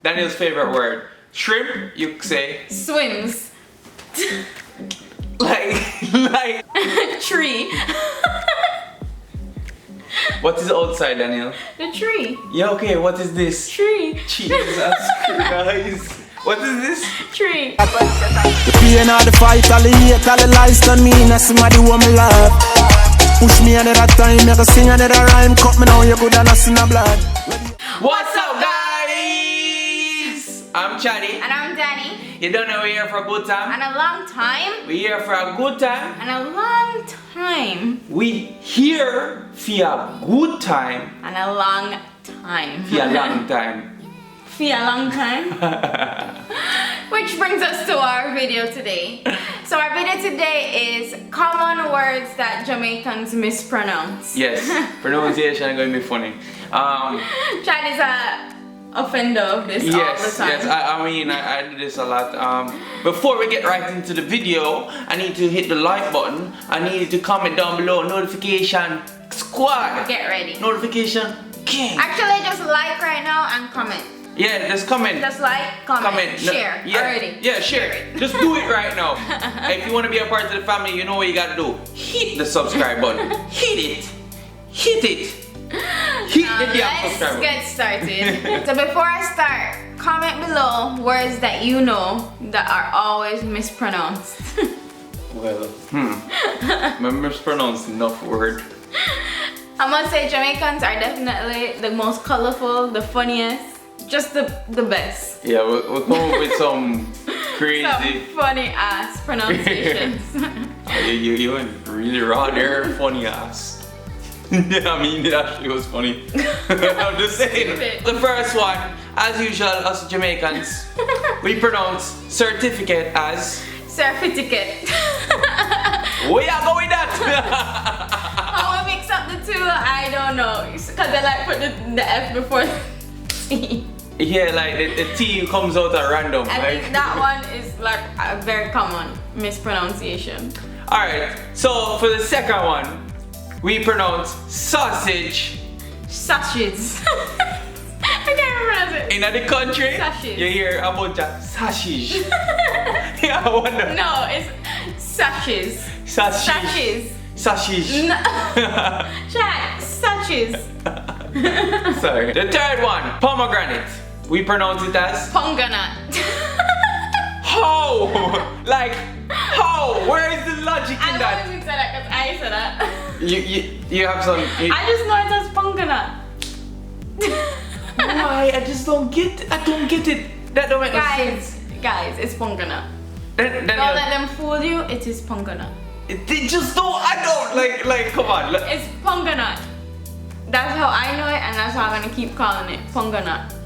Danielle's favorite word. Shrimp, you say. Swimz. like. Tree. What is outside, Danielle? The tree. Yeah, okay, what is this? Tree. Jesus Christ. What is this? Tree. The pain of the fight, all the hate, all the lies done me, and Smaddy who me love. Push me another time, make a sing another rhyme, cut me now, you good and I see no blood. What's up, guys? I'm Chaddy. And I'm Danny. You don't know we're here for a good time? And a long time. We're here for a good time. And a long time. We here for a good time. And a long time. For a long time. For a long time. Which brings us to our video today. So our video today is common words that Jamaicans mispronounce. Yes, pronunciation is going to be funny. Chad is a offender of this all the time. Yes, I mean, I do this a lot. Before we get right into the video, I need to hit the like button. I need to comment down below, notification squad. Get ready. Notification king. Actually, just like right now and comment. Yeah, just comment. Just like, comment, share, already. Yeah, share it. Just do it right now. If you want to be a part of the family, you know what you gotta do. Hit the subscribe button. Hit it. Hit it. Hit the damn subscribe button. Let's get started. So before I start, comment below words that you know that are always mispronounced. Well, I mispronounced enough word. I must say Jamaicans are definitely the most colorful, the funniest. Just the best. Yeah, we'll come up with some crazy, some funny ass pronunciations. you went really raw there, funny ass. Yeah, I mean it actually was funny. I'm just saying. The first one, as usual, us Jamaicans, we pronounce certificate as Cerfiticte. Where you go with that? How we mix up the two, I don't know. Because they like put the F before the T. Yeah, like the T comes out at random. I think that one is like a very common mispronunciation. Alright, so for the second one, we pronounce sausage. Sachiz. I can't pronounce it. In the country, Sachiz. you hear a bunch of Sachiz. Yeah, I wonder. No, it's Sachiz. Sachiz. Sachiz. Sachiz. No. Chat, Sachiz. Sorry. The third one, pomegranate. We pronounce it as Pungataught. how? Like how? Where is the logic in I that? always say that because I said that. You have some. I just know it as Pungataught. Why? I just don't get. I don't get it. That don't make no sense. Guys, it's Pungataught. Then Don't let them fool you. It is Pungataught. They just don't. I don't like. Come on. It's Pungataught. That's how I know it, and that's how I'm gonna keep calling it Pungataught.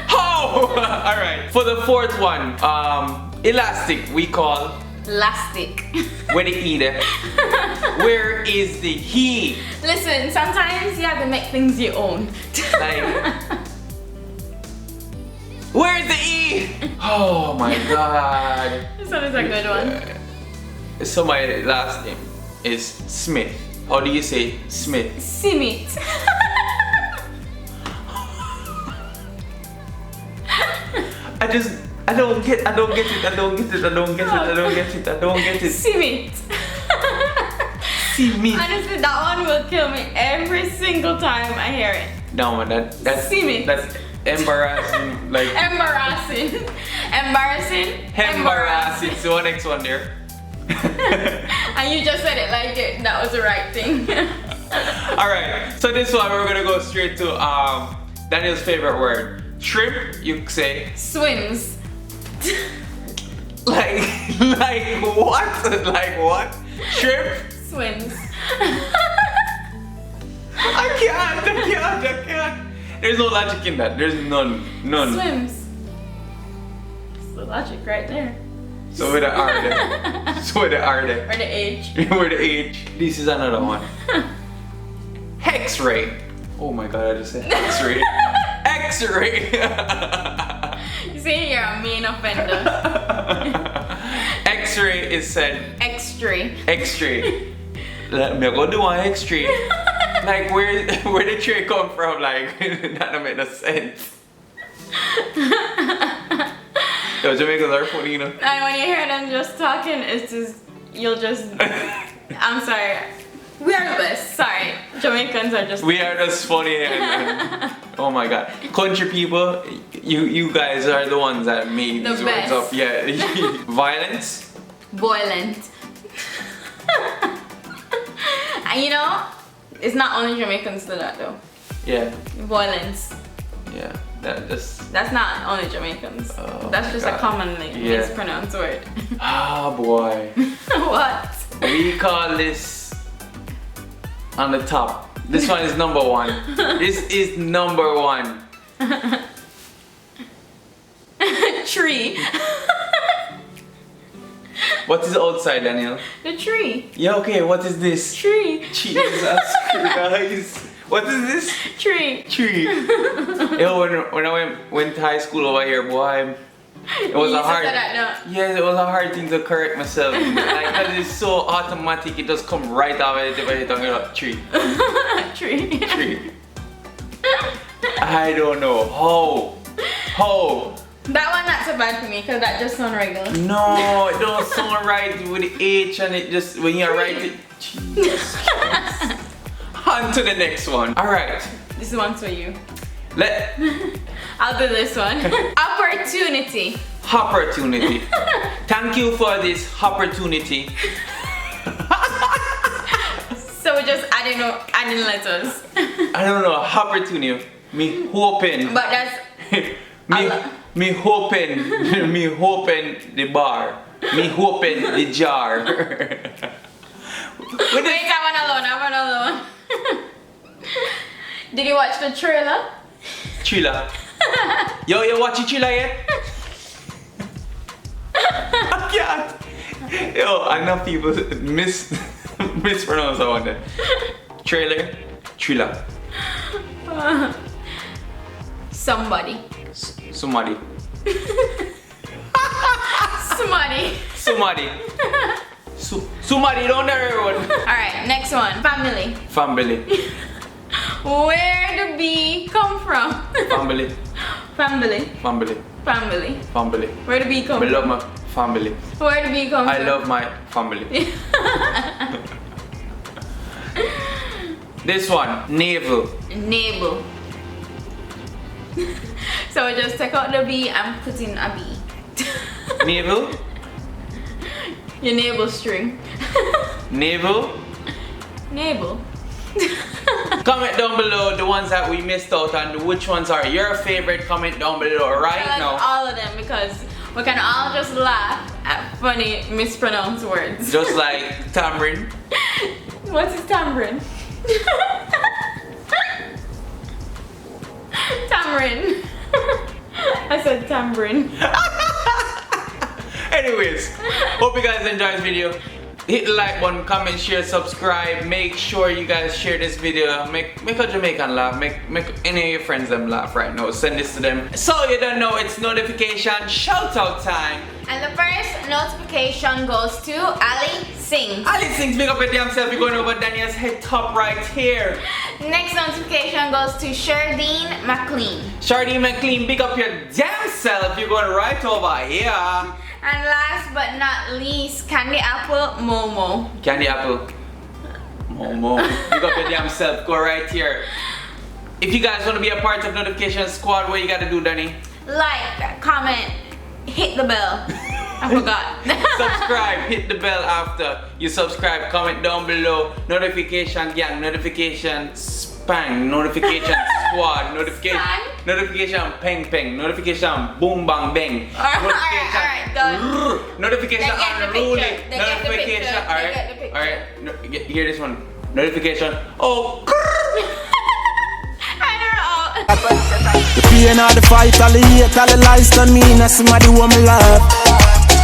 How? All right. For the fourth one, elastic we call Lastic. when they eat it. Where is the he? Listen, sometimes you have to make things your own. Like, where's the E? Oh my god. This one is a good one. So my last name is Smith. How do you say Smith? Simit. I don't get it. I don't get it. Simit. Simit. Honestly, that one will kill me every single time I hear it. No man, that's Simit. That's embarrassing. Like Embarrassing. Embarrassing. So next one there. And you just said it like that was the right thing. Alright, so this one we're gonna go straight to Danielle's favorite word. Shrimp, you say. Swimz. Like what? Like what? Shrimp? Swimz. I can't. There's no logic in that. There's none. Swims. That's the logic right there. So with the R there. Or the H. With the H. This is another one. Xray. Oh my god, I just said Xray. Xray. You see, you're a mean offender. Xray is said. Xtray. Xtray. Let me go do one Xtray. Like where the tray come from? Like that don't make no sense. Yo, Jamaicans are funny, you know. And when you hear them just talking, it's just you'll just. I'm sorry. We are the best. Sorry, Jamaicans are just. We are just funny and oh my god, country people, you guys are the ones that made The these best. words up. Yeah, Violence. Voylence. And you know, it's not only Jamaicans do that though. Yeah. Voylence. Yeah. That's not only Jamaicans. Oh That's my just God. a commonly mispronounced word. Ah boy. What? We call this on the top. This one is number one. This is number one. Tree. What is outside, Danielle? The tree. Yeah, okay, what is this? Tree. Jesus Christ. What is this? Tree. Tree. Yo, when I went to high school over here, boy, it was You a used to hard. say that, no? Yes, it was a hard thing to correct myself. Like, cause it's so automatic, it just come right out of it. If I talking about tree. Tree. Tree. I don't know how. That one not so bad for me because that just sounds regular. No, it don't sound right with the H and it just when you write it. Jesus Christ. On to the next one. Alright. This one's for you. I'll do this one. Opportunity. Hopportunity. Thank you for this opportunity. So we're just adding letters. I don't know, opportunity. Me hoping. But that's me hoping the bar. Me hoping the jar. Wait, I want alone. Did you watch the trailer? Triller. Yo, you watch the Triller yet? I can't. Yo, I know people mispronounce that one there. Trailer. Triller. Somebody. Somebody. Somebody down the road. Alright, next one. Family. Fambily. Where the bee come from? Fambily. Family. Fambily. Family. Fambily. Where the bee come I from? love my family. Where the bee come I from? love my family. This one, Navel. Navel. So we just take out the bee and put in a bee. Navel. Your navel string. Navel. Navel. Comment down below the ones that we missed out on, which ones are your favorite. Comment down below right I like now. all of them because we can all just laugh at funny mispronounced words. Just like tamarind. What is tamarind? Tamarind. I said tamarind. Anyways, hope you guys enjoyed this video. Hit the like button, comment, share, subscribe. Make sure you guys share this video. Make a Jamaican laugh. Make any of your friends them laugh right now. Send this to them. So you don't know, it's notification shout out time. And the first notification goes to Ali Singh. Ali Sings, big up your damn self. You're going over Danielle's head top right here. Next notification goes to Shardine McLean. Shardine McLean, big up your damn self. You're going right over here. And last but not least, Candy Apple Momo. Candy Apple. Momo. Big up your damn self. Go right here. If you guys want to be a part of Notification Squad, what you got to do, Danny? Like, comment, hit the bell. I forgot. Subscribe, hit the bell after you subscribe, comment down below. Notification gang, notification spang, notification squad, notification peng peng, notification boom bang bang, Alright, done. notification unruly, They get the picture. alright, hear this one, notification, oh. The pain of the fight, all the hate, all the lies done me, and somebody want me love.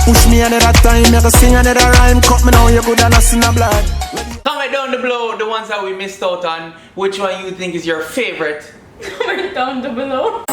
Push me another time, make a sing another rhyme, cut me now, you good and I see no blood. Comment down below the ones that we missed out on, which one you think is your favorite. Comment down below.